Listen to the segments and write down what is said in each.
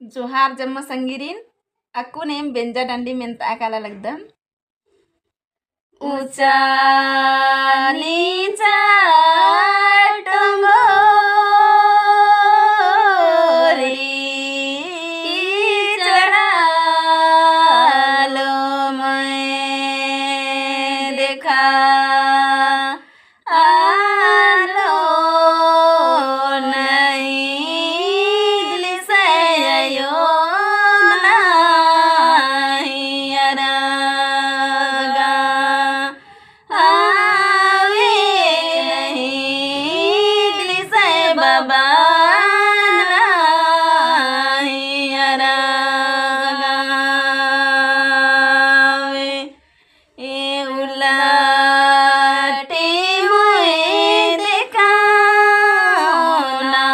Johar jama sanggirin, aku nem benja dandi menta akala lagdam. ऊंचा नीचा टंगोरी चढ़ा लो मैं देखा आलो नहीं दिल से आयो नहीं अरगा आवे नहीं दिल से बाबा नहीं अरगावे ए उलाटे मोए देखा ना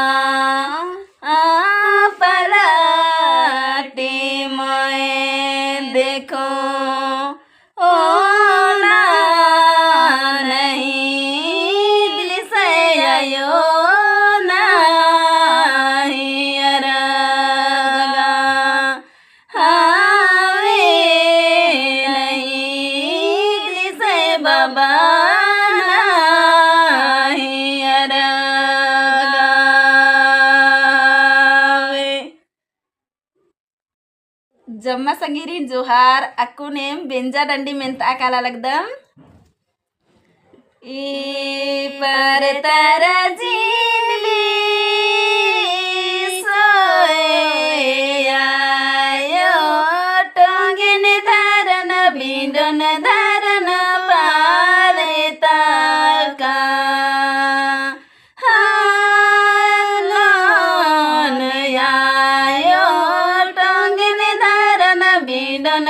पलटे मोए देखो ओ ना नहीं दिल से आयो नहीं अरगा हावे नहीं दिल से बाबा नहीं अरगावे जम्मा संगिrin Johar, aku nem benja dandi menta akala lagdam. I par tarajin bi soyayo tongen dharan bindon dharan pareta ka halon yayo tongen dharan bindon